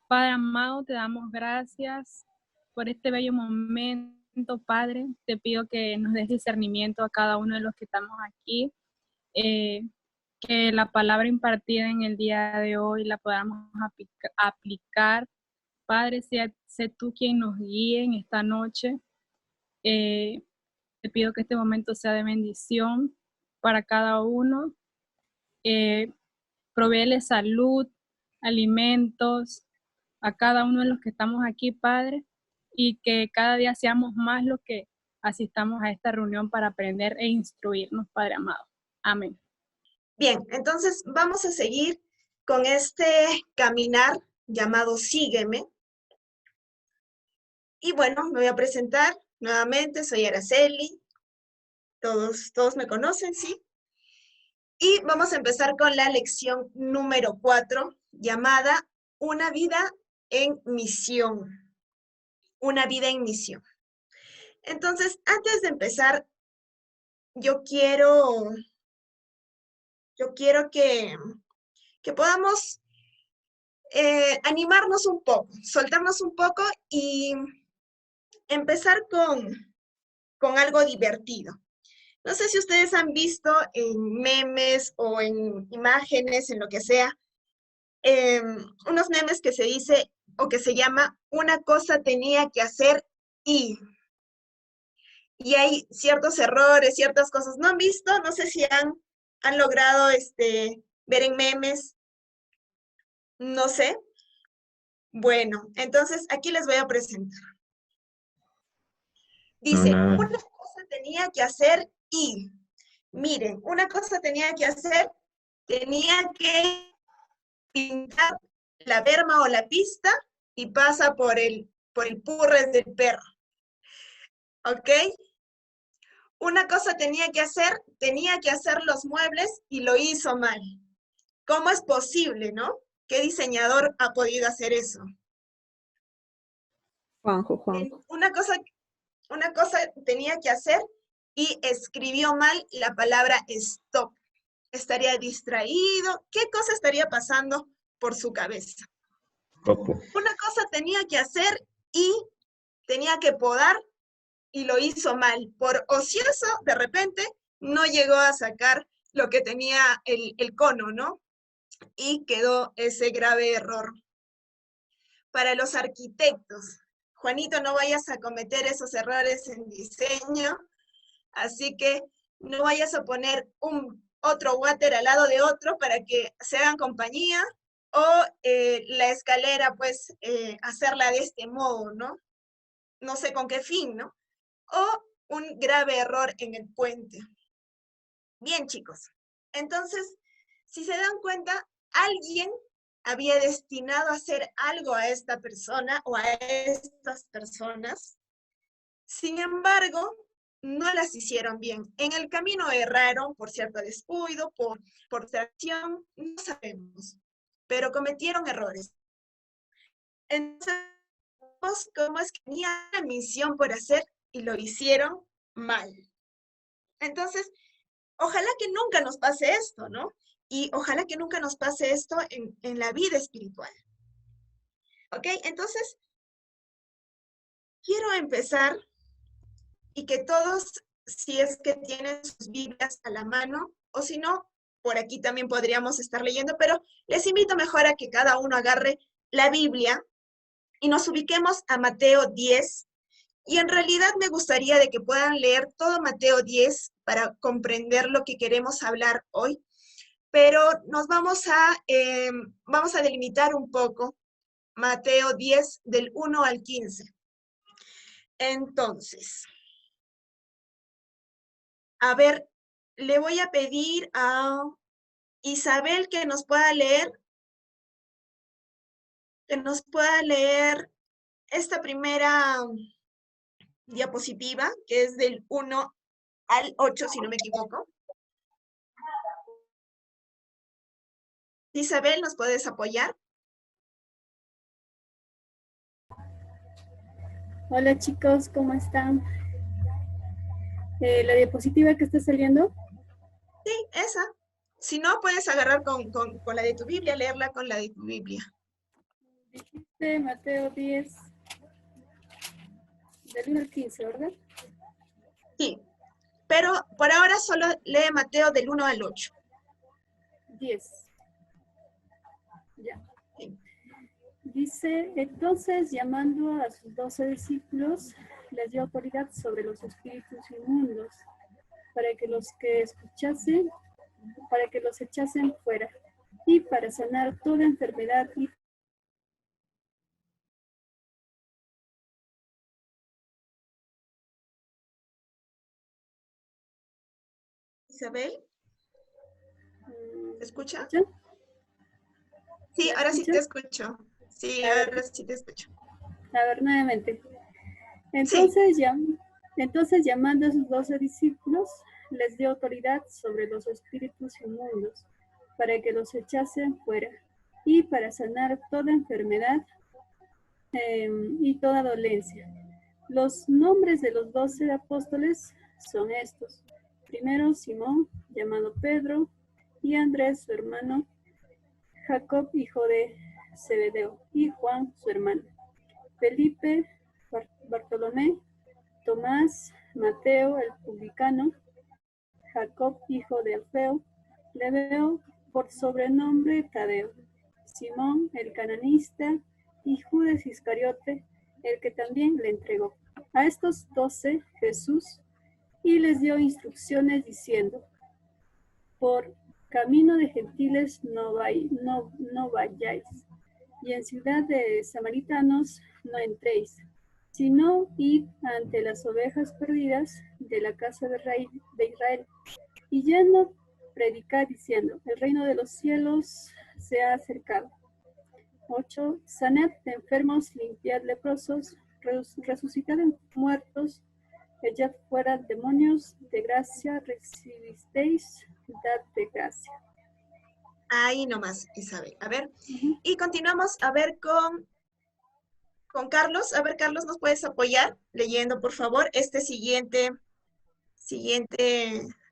Padre amado, te damos gracias por este bello momento, Padre. Te pido que nos des discernimiento a cada uno de los que estamos aquí, eh, que la palabra impartida en el día de hoy la podamos aplicar. Padre, sé tú quien nos guíe en esta noche. Eh, Te pido que este momento sea de bendición para cada uno. Provéele salud, alimentos a cada uno de los que estamos aquí, Padre, y que cada día seamos más los que asistamos a esta reunión para aprender e instruirnos, Padre amado. Amén. Bien, entonces vamos a seguir con este caminar llamado Sígueme. Y bueno, me voy a presentar nuevamente, soy Araceli, todos me conocen, ¿sí? Y vamos a empezar con la lección número 4, llamada Una vida en misión. Una vida en misión. Entonces, antes de empezar, yo quiero que podamos animarnos un poco, soltarnos un poco y empezar con algo divertido. No sé si ustedes han visto en memes o en imágenes, en lo que sea, unos memes que se dice o que se llama una cosa tenía que hacer y hay ciertos errores, ciertas cosas. ¿No han visto? No sé si han logrado ver en memes, no sé. Bueno, entonces aquí les voy a presentar. No, Dice, nada. una cosa tenía que hacer y, miren, una cosa tenía que hacer, tenía que pintar la berma o la pista y pasa por el purres del perro. ¿Ok? Una cosa tenía que hacer los muebles y lo hizo mal. ¿Cómo es posible, no? ¿Qué diseñador ha podido hacer eso? Juanjo. Una cosa tenía que hacer y escribió mal la palabra stop. Estaría distraído. ¿Qué cosa estaría pasando por su cabeza? Coco. Una cosa tenía que hacer y tenía que podar y lo hizo mal. Por ocioso, de repente, no llegó a sacar lo que tenía el cono, ¿no? Y quedó ese grave error. Para los arquitectos, Juanito, no vayas a cometer esos errores en diseño, así que no vayas a poner otro water al lado de otro para que se hagan compañía, o la escalera, pues, hacerla de este modo, ¿no? No sé con qué fin, ¿no? O un grave error en el puente. Bien, chicos. Entonces, si se dan cuenta, alguien había destinado a hacer algo a esta persona o a estas personas. Sin embargo, no las hicieron bien. En el camino erraron por cierto descuido, por distracción, no sabemos, pero cometieron errores. Entonces, cómo es que tenían una misión por hacer y lo hicieron mal. Entonces, ojalá que nunca nos pase esto, ¿no? Y ojalá que nunca nos pase esto en la vida espiritual. ¿Ok? Entonces, quiero empezar y que todos, si es que tienen sus Biblias a la mano, o si no, por aquí también podríamos estar leyendo, pero les invito mejor a que cada uno agarre la Biblia y nos ubiquemos a Mateo 10. Y en realidad me gustaría de que puedan leer todo Mateo 10 para comprender lo que queremos hablar hoy, pero nos vamos a delimitar un poco Mateo 10 del 1 al 15. Entonces, a ver, le voy a pedir a Isabel que nos pueda leer esta primera diapositiva, que es del 1 al 8, si no me equivoco. Isabel, ¿nos puedes apoyar? Hola chicos, ¿cómo están? ¿La diapositiva que está saliendo? Sí, esa. Si no, puedes agarrar con la de tu Biblia, leerla con la de tu Biblia. Dijiste Mateo 10, del 1 al 15, ¿verdad? Sí, pero por ahora solo lee Mateo del 1 al 8. 10. Ya. Sí. Dice, entonces llamando a sus 12 discípulos, les dio autoridad sobre los espíritus inmundos, para que los echasen fuera, y para sanar toda enfermedad y Isabel, ¿me escucha? ¿ya? Sí, ¿Me ahora sí escuchan? te escucho. Sí, A ver, ahora sí te escucho. nuevamente. Sí, Entonces llamando a sus 12 discípulos, les dio autoridad sobre los espíritus inmundos, para que los echasen fuera, y para sanar toda enfermedad y toda dolencia. Los nombres de los 12 apóstoles son estos. Primero, Simón, llamado Pedro, y Andrés, su hermano, Jacob, hijo de Zebedeo, y Juan, su hermano, Felipe, Bartolomé, Tomás, Mateo, el publicano, Jacob, hijo de Alfeo, Lebeo, por sobrenombre Tadeo, Simón, el cananista, y Judas Iscariote, el que también le entregó. A estos 12 Jesús, y les dio instrucciones diciendo, por camino de gentiles no vayáis, y en ciudad de samaritanos no entréis, sino id ante las ovejas perdidas de la casa de Israel, y yendo predicad diciendo, el reino de los cielos se ha acercado. 8. Sanad enfermos, limpiad leprosos, resucitad muertos, echad fuera demonios, de gracia recibisteis, dad de gracia. ahí nomás, Isabel. A ver, Uh-huh. y continuamos a ver con Carlos. A ver, Carlos, ¿nos puedes apoyar leyendo, por favor, este siguiente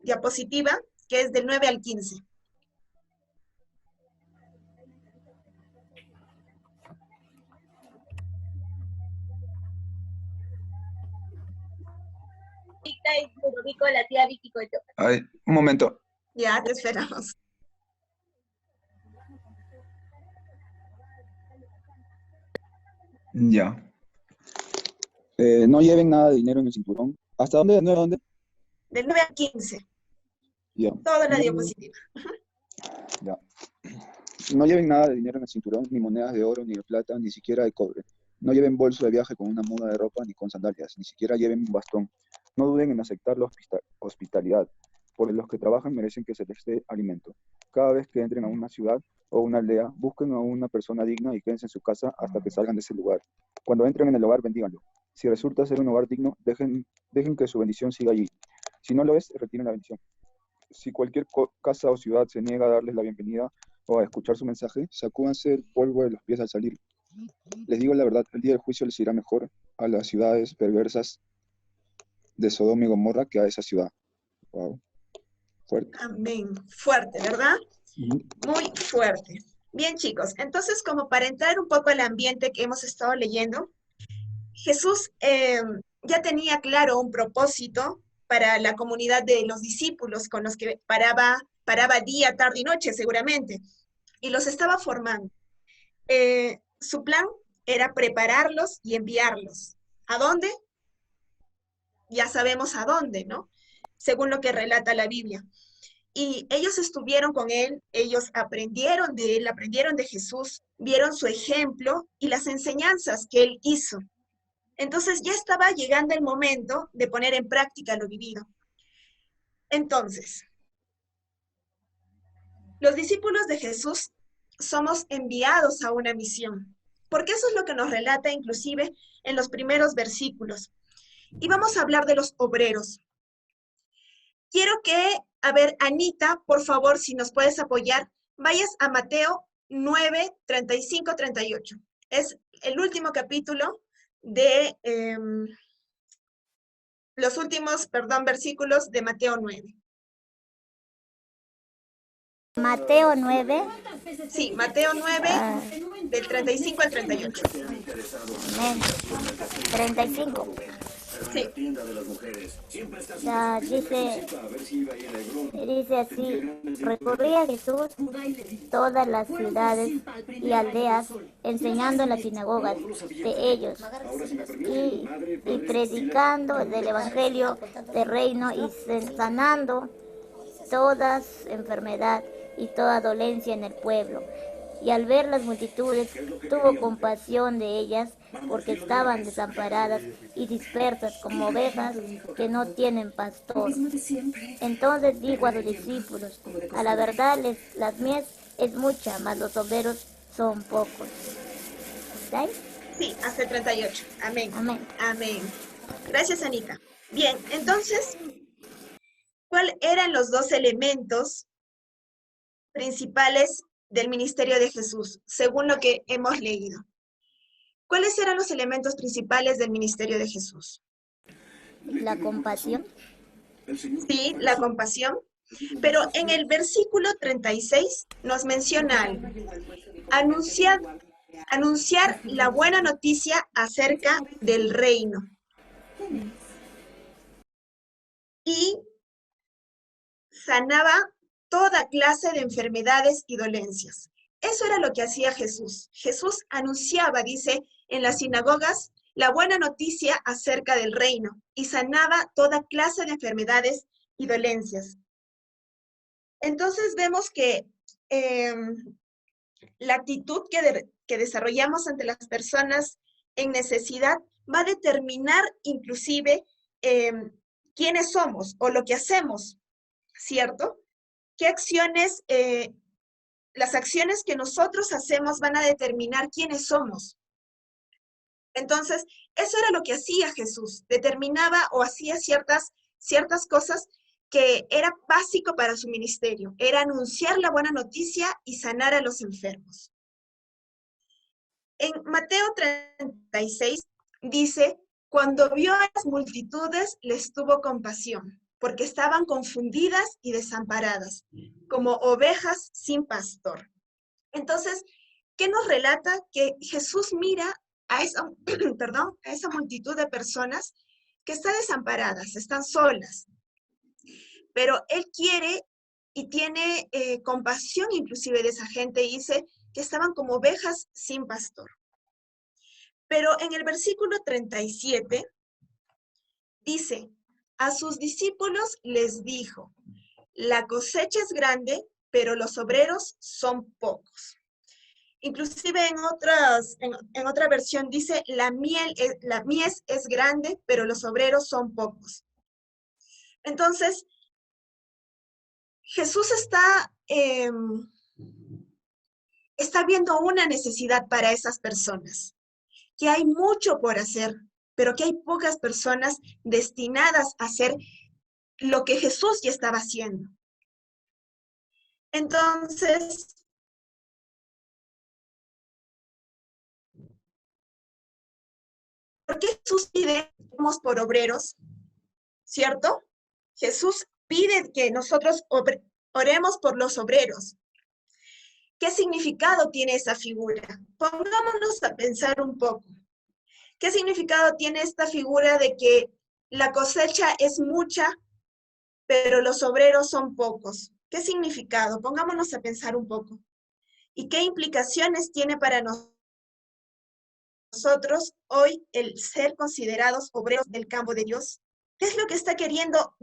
diapositiva, que es del 9 al 15? La tía Vicky Coito. Ay, un momento. Ya, te esperamos. Ya. No lleven nada de dinero en el cinturón. ¿Hasta dónde? ¿No? ¿Dónde? Del 9 al 15, Ya. toda la No, diapositiva. ya. No lleven nada de dinero en el cinturón, ni monedas de oro, ni de plata, ni siquiera de cobre. No lleven bolso de viaje con una muda de ropa, ni con sandalias, ni siquiera lleven un bastón. No duden en aceptar la hospitalidad, porque los que trabajan merecen que se les dé alimento. Cada vez que entren a una ciudad o una aldea, busquen a una persona digna y quédense en su casa hasta que salgan de ese lugar. Cuando entren en el hogar, bendíganlo. Si resulta ser un hogar digno, dejen que su bendición siga allí. Si no lo es, retiren la bendición. Si cualquier casa o ciudad se niega a darles la bienvenida o a escuchar su mensaje, sacúdanse el polvo de los pies al salir. Les digo la verdad, el día del juicio les irá mejor a las ciudades perversas de Sodoma y Gomorra que a esa ciudad. Wow, fuerte. Amén. Fuerte, ¿verdad? Ujú. Muy fuerte. Bien, chicos, entonces como para entrar un poco al ambiente que hemos estado leyendo, Jesús ya tenía claro un propósito para la comunidad de los discípulos con los que paraba día, tarde y noche seguramente, y los estaba formando. Su plan era prepararlos y enviarlos. ¿A dónde? Ya sabemos a dónde, ¿no? Según lo que relata la Biblia. Y ellos estuvieron con él, ellos aprendieron de él, aprendieron de Jesús, vieron su ejemplo y las enseñanzas que él hizo. Entonces ya estaba llegando el momento de poner en práctica lo vivido. Entonces, los discípulos de Jesús somos enviados a una misión, porque eso es lo que nos relata inclusive en los primeros versículos. Y vamos a hablar de los obreros. Quiero que, a ver, Anita, por favor, si nos puedes apoyar, vayas a Mateo 9, 35, 38. Es el último capítulo de los últimos, versículos de Mateo 9. Mateo 9. Sí, Mateo 9, Ah, del 35 al 38. amén. 35. Sí, Ya, dice así, recorría Jesús todas las ciudades y aldeas, enseñando en las sinagogas de ellos y predicando del Evangelio del reino y sanando toda enfermedad y toda dolencia en el pueblo. Y al ver las multitudes, tuvo compasión de ellas, porque estaban desamparadas y dispersas como ovejas que no tienen pastor. Entonces dijo a sus discípulos, a la verdad las mies es mucha, mas los obreros son pocos. ¿Sí? sí, hasta el 38. Amén. Amén. Amén. Gracias, Anita. Bien, entonces, ¿cuáles eran los dos elementos principales del ministerio de Jesús, según lo que hemos leído? ¿Cuáles eran los elementos principales del ministerio de Jesús? La compasión. Sí, la compasión. Pero en el versículo 36 nos menciona algo. Anunciar la buena noticia acerca del reino. Y sanaba toda clase de enfermedades y dolencias. Eso era lo que hacía Jesús. Jesús anunciaba, dice, en las sinagogas, la buena noticia acerca del reino y sanaba toda clase de enfermedades y dolencias. Entonces vemos que la actitud que desarrollamos ante las personas en necesidad va a determinar inclusive quiénes somos o lo que hacemos, ¿cierto? ¿Qué acciones, las acciones que nosotros hacemos van a determinar quiénes somos? Entonces, eso era lo que hacía Jesús, determinaba o hacía ciertas cosas que era básico para su ministerio, era anunciar la buena noticia y sanar a los enfermos. En Mateo 36 dice, cuando vio a las multitudes, les tuvo compasión, porque estaban confundidas y desamparadas, como ovejas sin pastor. Entonces, ¿qué nos relata? Que Jesús mira a esa, a esa multitud de personas que están desamparadas, están solas, pero Él quiere y tiene compasión inclusive de esa gente y dice que estaban como ovejas sin pastor. Pero en el versículo 37 dice, a sus discípulos les dijo, la cosecha es grande, pero los obreros son pocos. Inclusive en otra versión dice, la mies es grande, pero los obreros son pocos. Entonces, Jesús está viendo una necesidad para esas personas, que hay mucho por hacer, pero que hay pocas personas destinadas a hacer lo que Jesús ya estaba haciendo. Entonces, ¿por qué Jesús pide por obreros? ¿Cierto? Jesús pide que nosotros oremos por los obreros. ¿Qué significado tiene esa figura? Pongámonos a pensar un poco. ¿Qué significado tiene esta figura de que la cosecha es mucha, pero los obreros son pocos? ¿Qué significado? Pongámonos a pensar un poco. ¿Y qué implicaciones tiene para nosotros hoy el ser considerados obreros del campo de Dios? ¿Qué es lo que está queriendo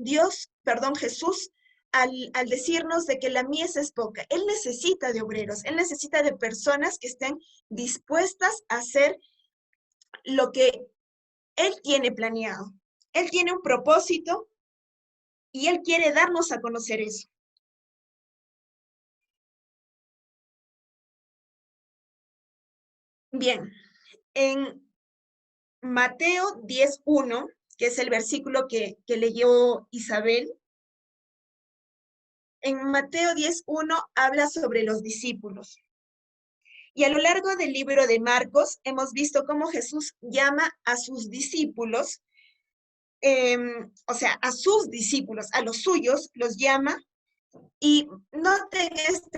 Jesús, al decirnos de que la mies es poca? Él necesita de obreros, Él necesita de personas que estén dispuestas a hacer lo que Él tiene planeado. Él tiene un propósito y Él quiere darnos a conocer eso. Bien, en Mateo 10:1, que es el versículo que leyó Isabel, en Mateo 10:1 habla sobre los discípulos. Y a lo largo del libro de Marcos hemos visto cómo Jesús llama a sus discípulos, a sus discípulos, a los suyos, los llama. Y noten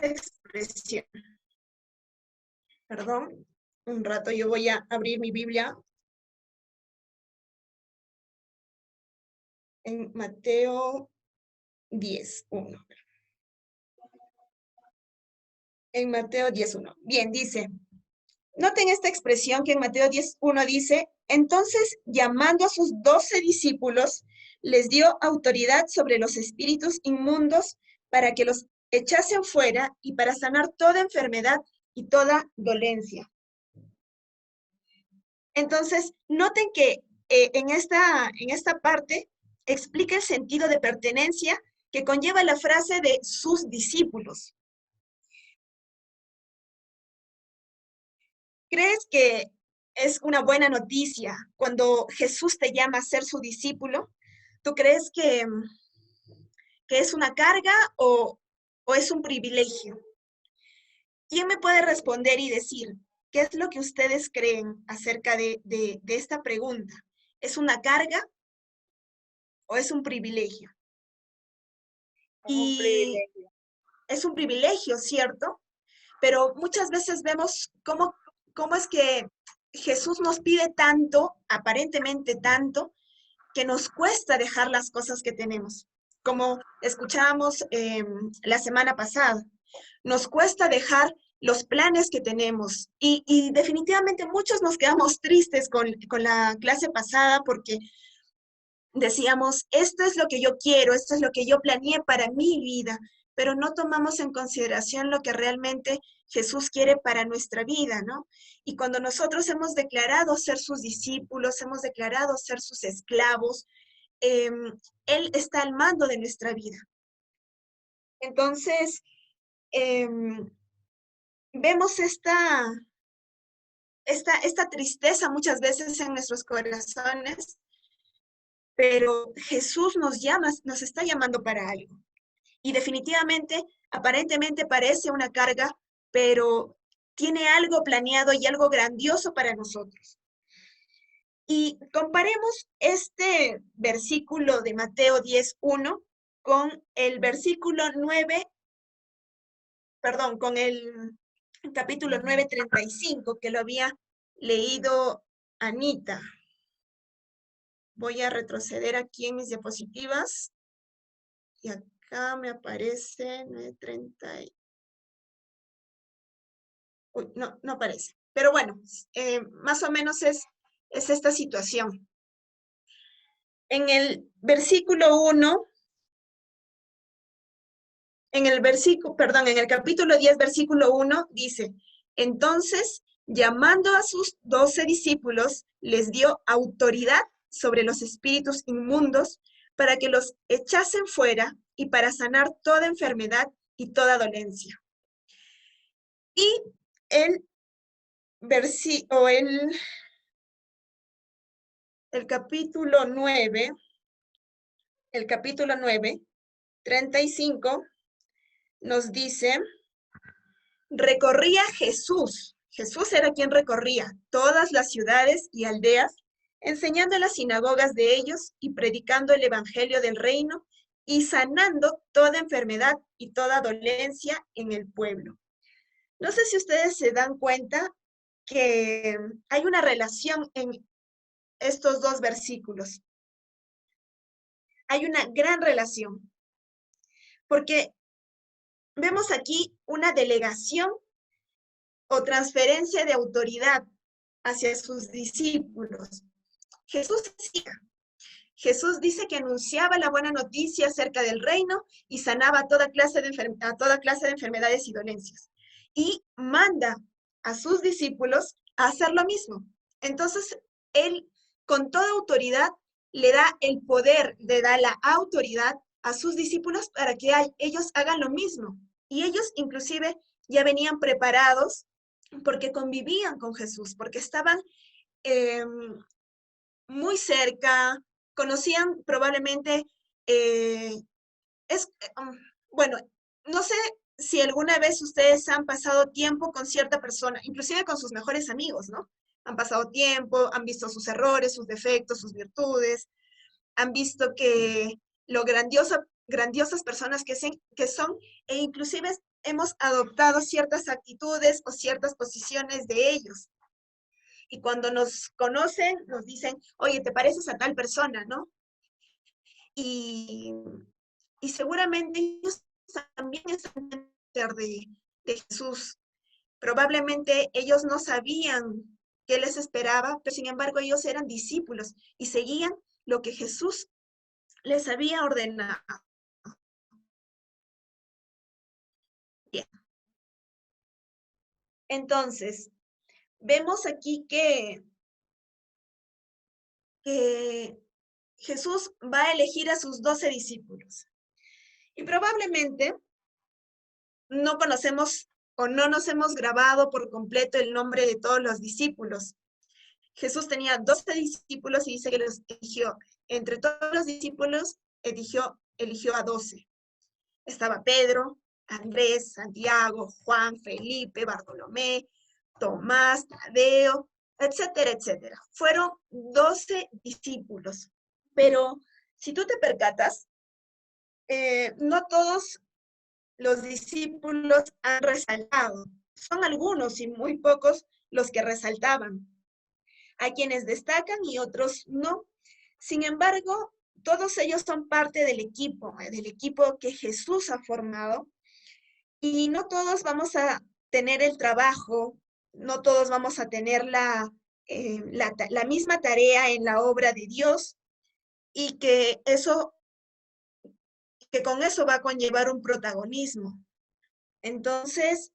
expresión. Perdón, un rato yo voy a abrir mi Biblia. En Mateo 10:1. En Mateo 10:1. Bien, dice, noten esta expresión que en Mateo 10:1 dice, entonces llamando a sus 12 discípulos, les dio autoridad sobre los espíritus inmundos para que los echasen fuera y para sanar toda enfermedad y toda dolencia. Entonces, noten que en esta parte explica el sentido de pertenencia que conlleva la frase de sus discípulos. ¿Crees que es una buena noticia cuando Jesús te llama a ser su discípulo? ¿Tú crees que es una carga o es un privilegio? ¿Quién me puede responder y decir qué es lo que ustedes creen acerca de esta pregunta? ¿Es una carga o es un privilegio? Y es un privilegio, ¿cierto? Pero muchas veces vemos cómo es que Jesús nos pide tanto, aparentemente tanto, que nos cuesta dejar las cosas que tenemos. Como escuchábamos la semana pasada, nos cuesta dejar los planes que tenemos. Y definitivamente muchos nos quedamos tristes con la clase pasada porque decíamos, esto es lo que yo quiero, esto es lo que yo planeé para mi vida, pero no tomamos en consideración lo que realmente Jesús quiere para nuestra vida, ¿no? Y cuando nosotros hemos declarado ser sus discípulos, hemos declarado ser sus esclavos, Él está al mando de nuestra vida. Entonces, vemos esta tristeza muchas veces en nuestros corazones, pero Jesús nos está llamando para algo. Y definitivamente, aparentemente parece una carga, pero tiene algo planeado y algo grandioso para nosotros. Y comparemos este versículo de Mateo 10:1 con el versículo 9, perdón, con el capítulo 9:35, que lo había leído Anita. Voy a retroceder aquí en mis diapositivas. Y acá me aparece 9:30. Uy, no aparece. Pero bueno, más o menos es esta situación. En el versículo 1, en el capítulo 10, versículo 1, dice, entonces, llamando a sus 12 discípulos, les dio autoridad sobre los espíritus inmundos para que los echasen fuera y para sanar toda enfermedad y toda dolencia. Y el capítulo 9, 35, nos dice, recorría Jesús era quien recorría todas las ciudades y aldeas, enseñando en las sinagogas de ellos y predicando el evangelio del reino y sanando toda enfermedad y toda dolencia en el pueblo. No sé si ustedes se dan cuenta que hay una relación en estos dos versículos. Hay una gran relación, porque vemos aquí una delegación o transferencia de autoridad hacia sus discípulos. Jesús dice que anunciaba la buena noticia acerca del reino y sanaba a toda clase de enfermedades y dolencias. Y manda a sus discípulos a hacer lo mismo. Entonces, Él, con toda autoridad, le da el poder, le da la autoridad a sus discípulos para que ellos hagan lo mismo. Y ellos, inclusive, ya venían preparados porque convivían con Jesús, porque estaban muy cerca, conocían probablemente, bueno, no sé si alguna vez ustedes han pasado tiempo con cierta persona, inclusive con sus mejores amigos, ¿no? Han pasado tiempo, han visto sus errores, sus defectos, sus virtudes, han visto que lo grandiosas personas que son, e inclusive hemos adoptado ciertas actitudes o ciertas posiciones de ellos. Y cuando nos conocen, nos dicen, oye, te pareces a tal persona, ¿no? Y seguramente ellos también están de Jesús. Probablemente ellos no sabían qué les esperaba, pero sin embargo ellos eran discípulos y seguían lo que Jesús les había ordenado. Bien. Entonces, vemos aquí que Jesús va a elegir a sus 12 discípulos. Y probablemente no conocemos o no nos hemos grabado por completo el nombre de todos los discípulos. Jesús tenía 12 discípulos y dice que los eligió. Entre todos los discípulos eligió a 12. Estaba Pedro, Andrés, Santiago, Juan, Felipe, Bartolomé, Tomás, Tadeo, etcétera, etcétera. Fueron 12 discípulos. Pero si tú te percatas, no todos los discípulos han resaltado. Son algunos y muy pocos los que resaltaban. Hay quienes destacan y otros no. Sin embargo, todos ellos son parte del equipo que Jesús ha formado. Y no todos vamos a tener el trabajo, no todos vamos a tener la misma tarea en la obra de Dios, y que con eso va a conllevar un protagonismo. Entonces,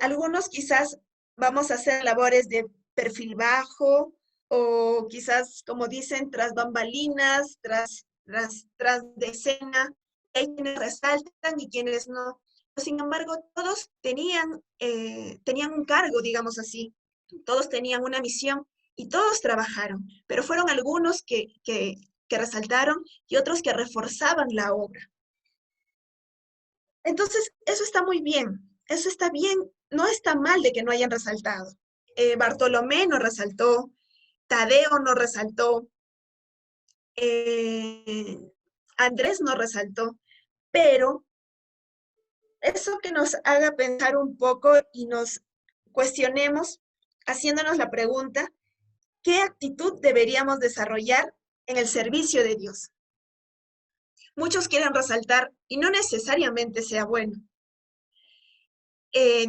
algunos quizás vamos a hacer labores de perfil bajo, o quizás, como dicen, tras bambalinas, tras de escena. Hay quienes resaltan y quienes no. Sin embargo, todos tenían un cargo, digamos así. Todos tenían una misión y todos trabajaron, pero fueron algunos que resaltaron y otros que reforzaban la obra. Entonces, eso está muy bien, eso está bien, no está mal de que no hayan resaltado. Bartolomé no resaltó, Tadeo no resaltó, Andrés no resaltó, pero eso que nos haga pensar un poco y nos cuestionemos, haciéndonos la pregunta, ¿qué actitud deberíamos desarrollar en el servicio de Dios? Muchos quieren resaltar y no necesariamente sea bueno.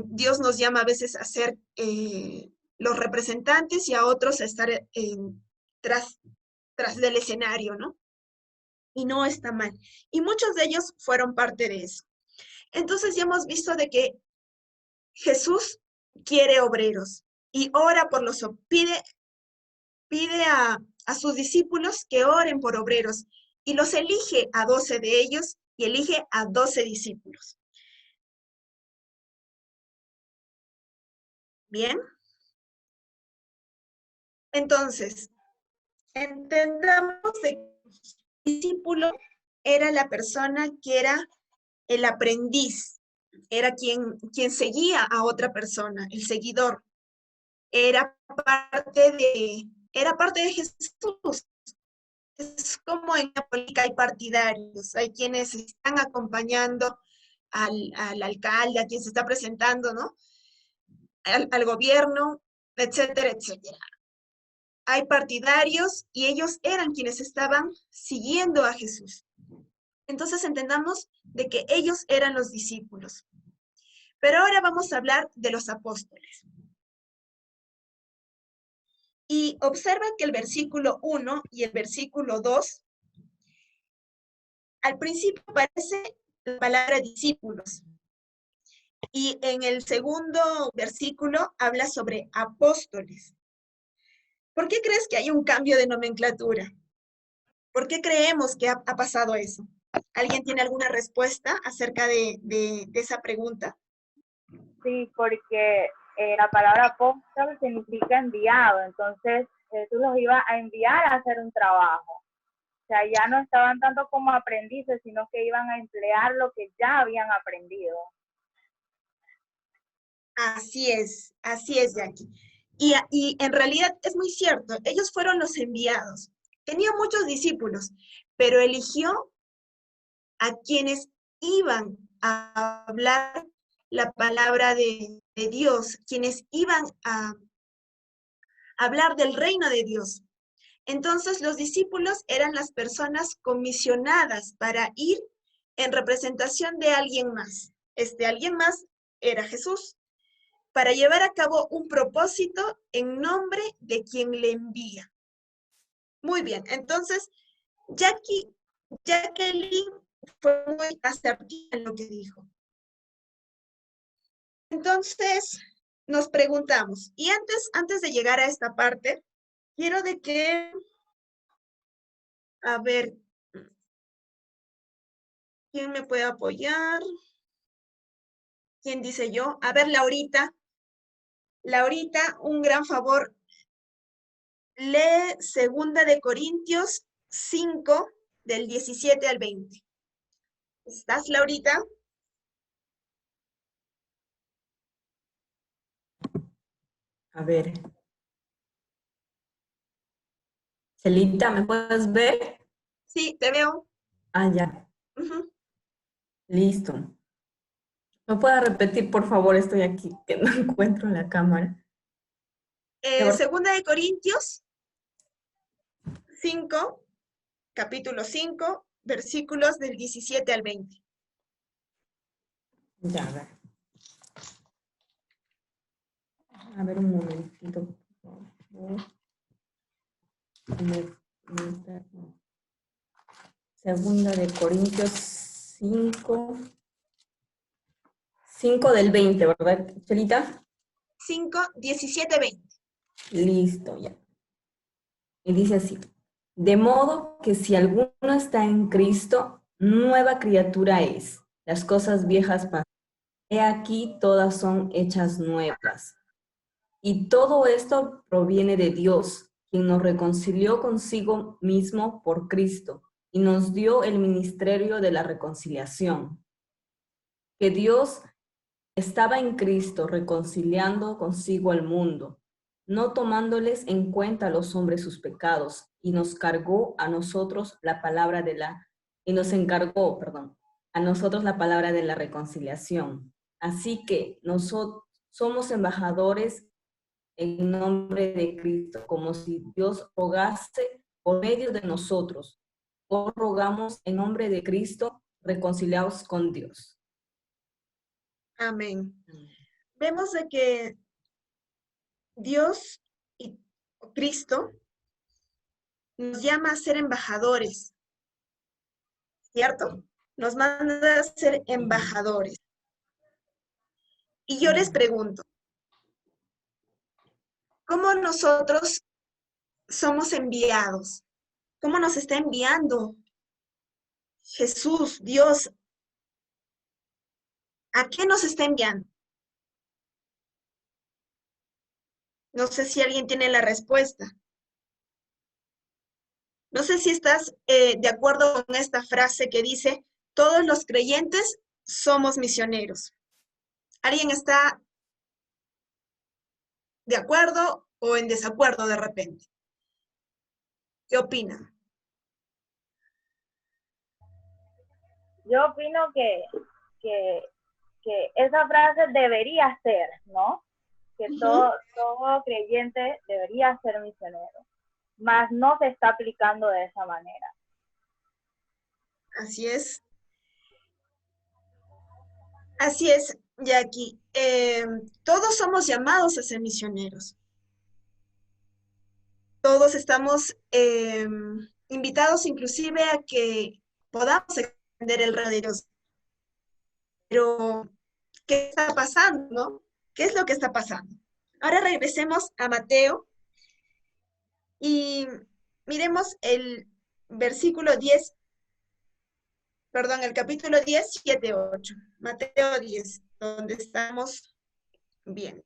Dios nos llama a veces a ser los representantes y a otros a estar tras del escenario, ¿no? Y no está mal. Y muchos de ellos fueron parte de eso. Entonces ya hemos visto de que Jesús quiere obreros y ora por los, pide a sus discípulos que oren por obreros, y los elige a 12 de ellos y elige a 12 discípulos. Bien. Entonces, entendamos que el discípulo era la persona que era el aprendiz, era quien seguía a otra persona, el seguidor. Era parte de Jesús. Es como en la política hay partidarios, hay quienes están acompañando al alcalde, a quien se está presentando, ¿no? Al gobierno, etcétera, etcétera. Hay partidarios y ellos eran quienes estaban siguiendo a Jesús. Entonces entendamos de que ellos eran los discípulos. Pero ahora vamos a hablar de los apóstoles. Y observa que el versículo 1 y el versículo 2, al principio aparece la palabra discípulos. Y en el segundo versículo habla sobre apóstoles. ¿Por qué crees que hay un cambio de nomenclatura? ¿Por qué creemos que ha pasado eso? ¿Alguien tiene alguna respuesta acerca de esa pregunta? Sí, porque la palabra apóstol significa enviado, entonces Jesús los iba a enviar a hacer un trabajo. O sea, ya no estaban tanto como aprendices, sino que iban a emplear lo que ya habían aprendido. Así es, Jackie. Y en realidad es muy cierto, ellos fueron los enviados. Tenía muchos discípulos, pero eligió a quienes iban a hablar la palabra de Dios, quienes iban a hablar del reino de Dios. Entonces los discípulos eran las personas comisionadas para ir en representación de alguien más. Este alguien más era Jesús, para llevar a cabo un propósito en nombre de quien le envía. Muy bien, entonces Jacqueline fue muy asertiva en lo que dijo. Entonces nos preguntamos, y antes de llegar a esta parte, quiero de que, a ver, ¿quién me puede apoyar? ¿Quién dice yo? A ver, Laurita, un gran favor, lee 2 Corintios 5, del 17 al 20. ¿Estás, Laurita? A ver. Celita, ¿me puedes ver? Sí, te veo. Ah, ya. Ujú. Listo. ¿Me puedes repetir, por favor? Estoy aquí, que no encuentro la cámara. 2 Corintios 5, capítulo 5, versículos del 17 al 20. Ya, a ver. A ver un momentito, por favor. Segunda de Corintios 5. 5 del 20, ¿verdad, Chelita? 5, 17, 20. Listo, ya. Y dice así: de modo que si alguno está en Cristo, nueva criatura es. Las cosas viejas pasan. He aquí, todas son hechas nuevas. Y todo esto proviene de Dios, quien nos reconcilió consigo mismo por Cristo y nos dio el ministerio de la reconciliación. Que Dios estaba en Cristo reconciliando consigo al mundo, no tomándoles en cuenta a los hombres sus pecados, y nos encargó a nosotros la palabra de la reconciliación. Así que nosotros somos embajadores en nombre de Cristo, como si Dios rogase por medio de nosotros. Os rogamos en nombre de Cristo, reconciliaos con Dios. Amén. Vemos de que Dios y Cristo nos llama a ser embajadores, ¿cierto? Nos manda a ser embajadores. Y yo les pregunto, ¿cómo nosotros somos enviados? ¿Cómo nos está enviando Jesús, Dios? ¿A qué nos está enviando? No sé si alguien tiene la respuesta. No sé si estás de acuerdo con esta frase que dice, todos los creyentes somos misioneros. ¿Alguien está de acuerdo o en desacuerdo de repente? ¿Qué opinan? Yo opino que esa frase debería ser, ¿no? Que todo creyente debería ser misionero, mas no se está aplicando de esa manera. Así es. Así es, Jackie. Todos somos llamados a ser misioneros. Todos estamos invitados inclusive a que podamos extender el reino de Dios. Pero, ¿qué está pasando, no? ¿Qué es lo que está pasando? Ahora regresemos a Mateo y miremos el versículo 10, perdón, el capítulo 10, 7, 8. Mateo 10, donde estamos bien.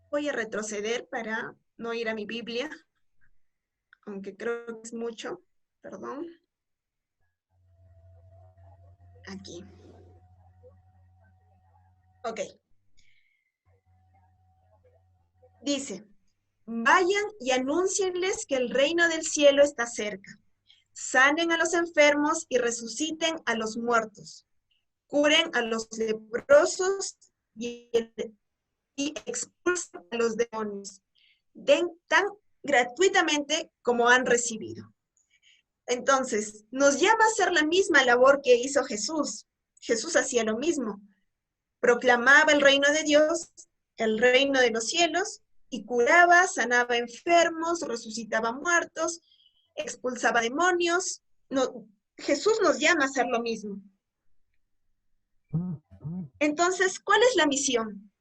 Voy a retroceder para no ir a mi Biblia, aunque creo que es mucho, perdón. Aquí. Ok. Dice, vayan y anúncienles que el reino del cielo está cerca. Sanen a los enfermos y resuciten a los muertos. curen a los leprosos y expulsen a los demonios. Den tan gratuitamente como han recibido. Entonces, nos llama a hacer la misma labor que hizo Jesús. Jesús hacía lo mismo. Proclamaba el reino de Dios, el reino de los cielos, y curaba, sanaba enfermos, resucitaba muertos, expulsaba demonios. No, Jesús nos llama a hacer lo mismo. Entonces, ¿cuál es la misión?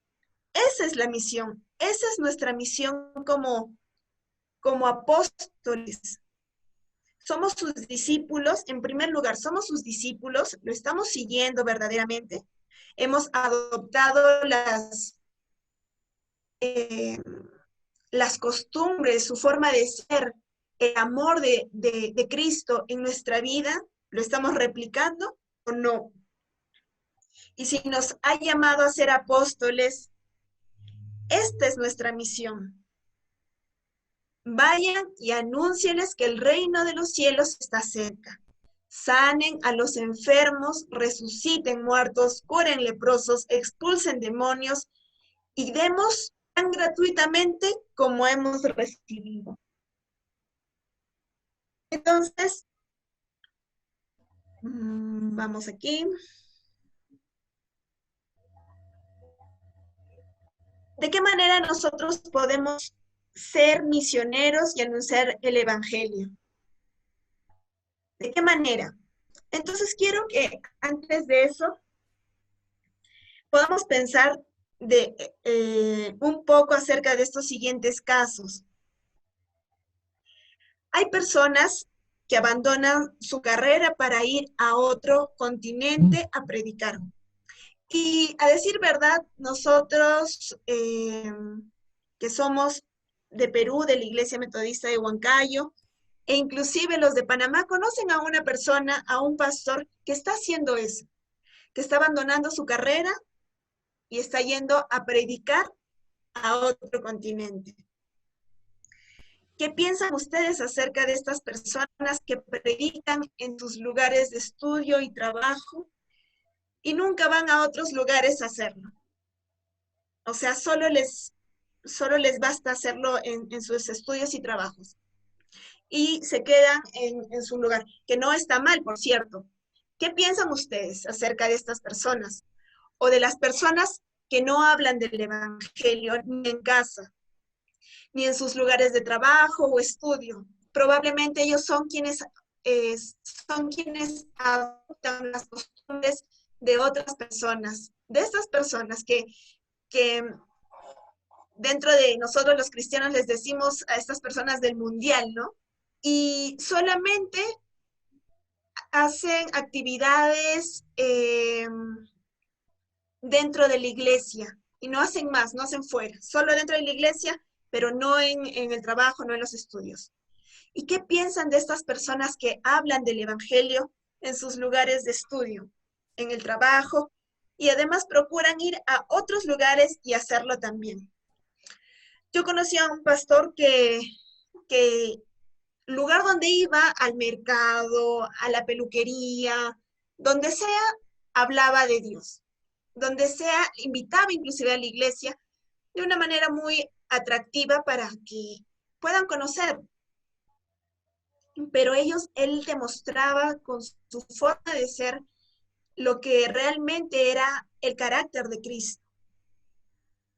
Esa es la misión. Esa es nuestra misión como apóstoles. Somos sus discípulos, en primer lugar, somos sus discípulos, lo estamos siguiendo verdaderamente. Hemos adoptado las costumbres, su forma de ser, el amor de Cristo en nuestra vida, ¿lo estamos replicando o no? Y si nos ha llamado a ser apóstoles, esta es nuestra misión. Vayan y anúncienles que el reino de los cielos está cerca. Sanen a los enfermos, resuciten muertos, curen leprosos, expulsen demonios y demos tan gratuitamente como hemos recibido. Entonces, vamos aquí. ¿De qué manera nosotros podemos ser misioneros y anunciar el evangelio? ¿De qué manera? Entonces quiero que antes de eso podamos pensar un poco acerca de estos siguientes casos. Hay personas que abandonan su carrera para ir a otro continente a predicar. Y a decir verdad, nosotros que somos de Perú, de la Iglesia Metodista de Huancayo, e inclusive los de Panamá, conocen a una persona, a un pastor que está haciendo eso, que está abandonando su carrera y está yendo a predicar a otro continente. ¿Qué piensan ustedes acerca de estas personas que predican en sus lugares de estudio y trabajo y nunca van a otros lugares a hacerlo? O sea, solo les basta hacerlo en sus estudios y trabajos. Y se quedan en su lugar, que no está mal, por cierto. ¿Qué piensan ustedes acerca de estas personas? O de las personas que no hablan del evangelio ni en casa, ni en sus lugares de trabajo o estudio. Probablemente ellos son quienes adoptan las costumbres de otras personas, de estas personas que dentro de nosotros los cristianos les decimos a estas personas del mundial, ¿no? Y solamente hacen actividades dentro de la iglesia y no hacen más, no hacen fuera, solo dentro de la iglesia, pero no en el trabajo, no en los estudios. ¿Y qué piensan de estas personas que hablan del evangelio en sus lugares de estudio, en el trabajo, y además procuran ir a otros lugares y hacerlo también? Yo conocí a un pastor que lugar donde iba, al mercado, a la peluquería, donde sea, hablaba de Dios. Donde sea, invitaba inclusive a la iglesia de una manera muy atractiva para que puedan conocer. Pero él demostraba con su forma de ser lo que realmente era el carácter de Cristo.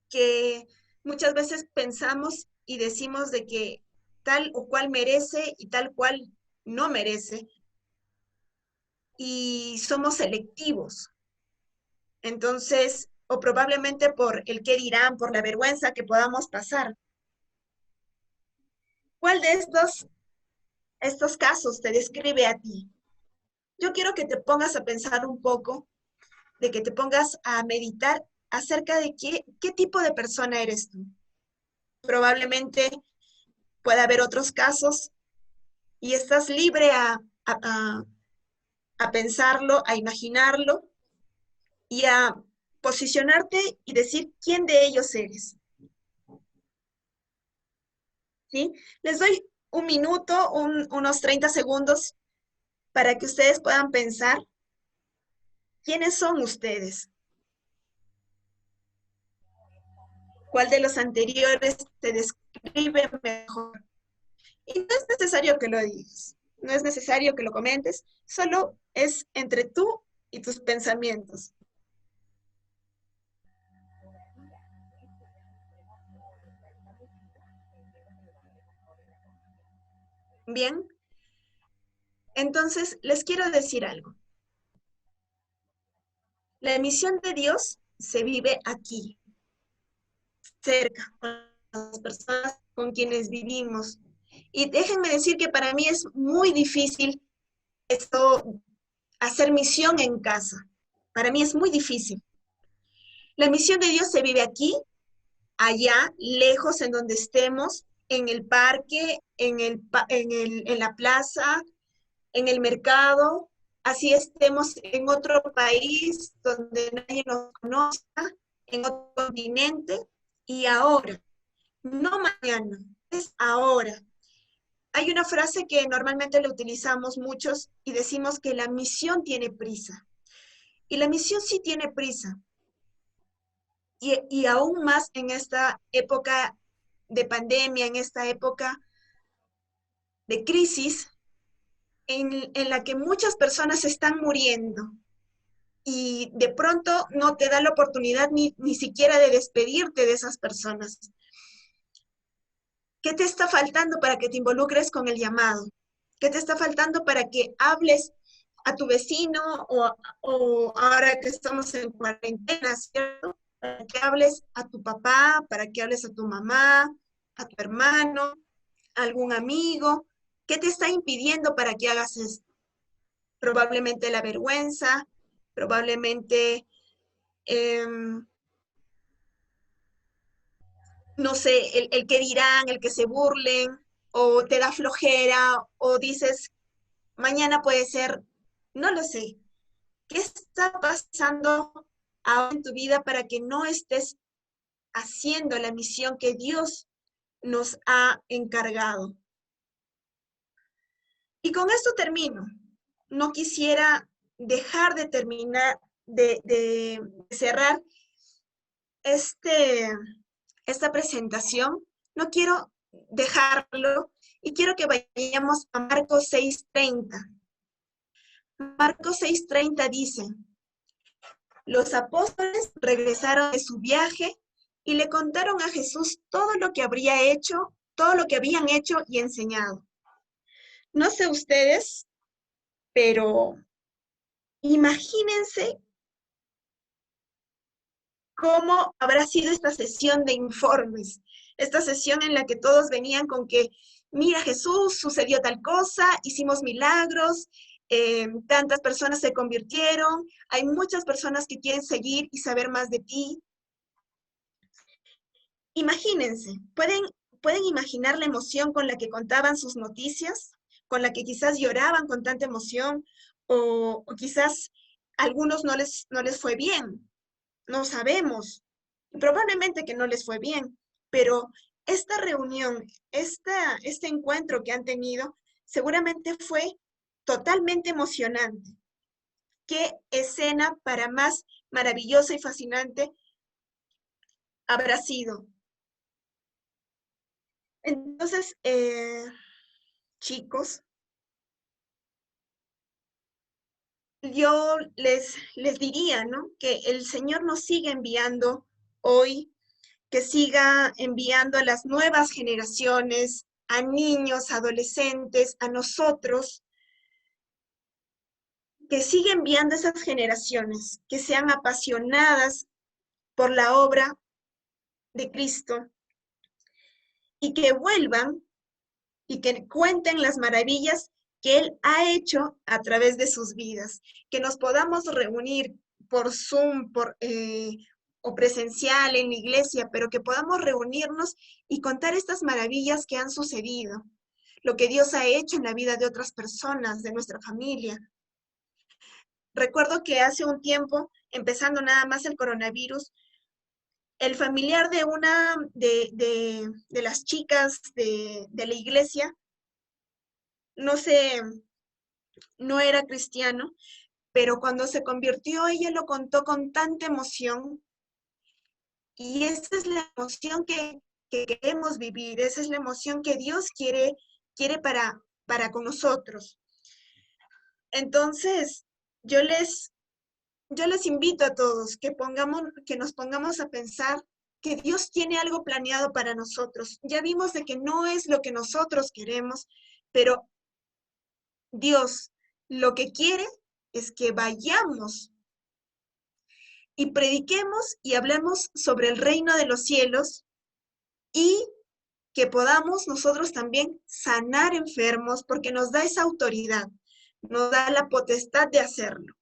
Que muchas veces pensamos y decimos de que tal o cual merece y tal cual no merece. Y somos selectivos. Entonces, o probablemente por el qué dirán, por la vergüenza que podamos pasar. ¿Cuál de estos casos te describe a ti? Yo quiero que te pongas a pensar un poco, de que te pongas a meditar acerca de qué tipo de persona eres tú. Probablemente puede haber otros casos y estás libre a pensarlo, a imaginarlo y a posicionarte y decir quién de ellos eres. ¿Sí? Les doy un minuto, unos 30 segundos para que ustedes puedan pensar ¿Quiénes son ustedes? ¿Cuál de los anteriores te describe mejor? Y no es necesario que lo digas, no es necesario que lo comentes, solo es entre tú y tus pensamientos. Bien, entonces les quiero decir algo. La misión de Dios se vive aquí, cerca, con las personas con quienes vivimos. Y déjenme decir que para mí es muy difícil esto, hacer misión en casa. Para mí es muy difícil. La misión de Dios se vive aquí, allá, lejos, en donde estemos, en el parque, en la plaza, en el mercado, así estemos en otro país donde nadie nos conozca, en otro continente, y ahora, no mañana, es ahora. Hay una frase que normalmente la utilizamos muchos y decimos que la misión tiene prisa. Y la misión sí tiene prisa. Y aún más en esta época de pandemia, en esta época de crisis, en la que muchas personas están muriendo y de pronto no te da la oportunidad ni siquiera de despedirte de esas personas. ¿Qué te está faltando para que te involucres con el llamado? ¿Qué te está faltando para que hables a tu vecino o ahora que estamos en cuarentena, ¿cierto? Para que hables a tu papá, para que hables a tu mamá, a tu hermano, a algún amigo. ¿Qué te está impidiendo para que hagas esto? Probablemente la vergüenza, probablemente, no sé, el que dirán, el que se burlen, o te da flojera, o dices, mañana puede ser, no lo sé. ¿Qué está pasando ahora en tu vida para que no estés haciendo la misión que Dios nos ha encargado? Y con esto termino. No quisiera dejar de terminar, de cerrar esta presentación. No quiero dejarlo y quiero que vayamos a Marcos 6:30. Marcos 6:30 dice: los apóstoles regresaron de su viaje y le contaron a Jesús todo lo que habría hecho, todo lo que habían hecho y enseñado. No sé ustedes, pero imagínense cómo habrá sido esta sesión de informes, esta sesión en la que todos venían con que, mira Jesús, sucedió tal cosa, hicimos milagros, tantas personas se convirtieron, hay muchas personas que quieren seguir y saber más de ti. Imagínense, ¿pueden imaginar la emoción con la que contaban sus noticias? Con la que quizás lloraban con tanta emoción, o quizás a algunos no les fue bien, no sabemos, probablemente que no les fue bien, pero esta reunión, este encuentro que han tenido, seguramente fue totalmente emocionante. ¿Qué escena para más maravillosa y fascinante habrá sido? Entonces, chicos, yo les diría, ¿no? Que el Señor nos sigue enviando hoy, que siga enviando a las nuevas generaciones, a niños, adolescentes, a nosotros, que siga enviando esas generaciones, que sean apasionadas por la obra de Cristo y que vuelvan y que cuenten las maravillas que Él ha hecho a través de sus vidas, que nos podamos reunir por Zoom, o presencial en la iglesia, pero que podamos reunirnos y contar estas maravillas que han sucedido, lo que Dios ha hecho en la vida de otras personas, de nuestra familia. Recuerdo que hace un tiempo, empezando nada más el coronavirus, el familiar de una de las chicas de la iglesia, no era cristiano, pero cuando se convirtió ella lo contó con tanta emoción, y esa es la emoción que queremos vivir, esa es la emoción que Dios quiere para con nosotros. Entonces, yo les invito a todos que nos pongamos a pensar que Dios tiene algo planeado para nosotros. Ya vimos de que no es lo que nosotros queremos, pero Dios lo que quiere es que vayamos y prediquemos y hablemos sobre el reino de los cielos y que podamos nosotros también sanar enfermos, porque nos da esa autoridad, nos da la potestad de hacerlo.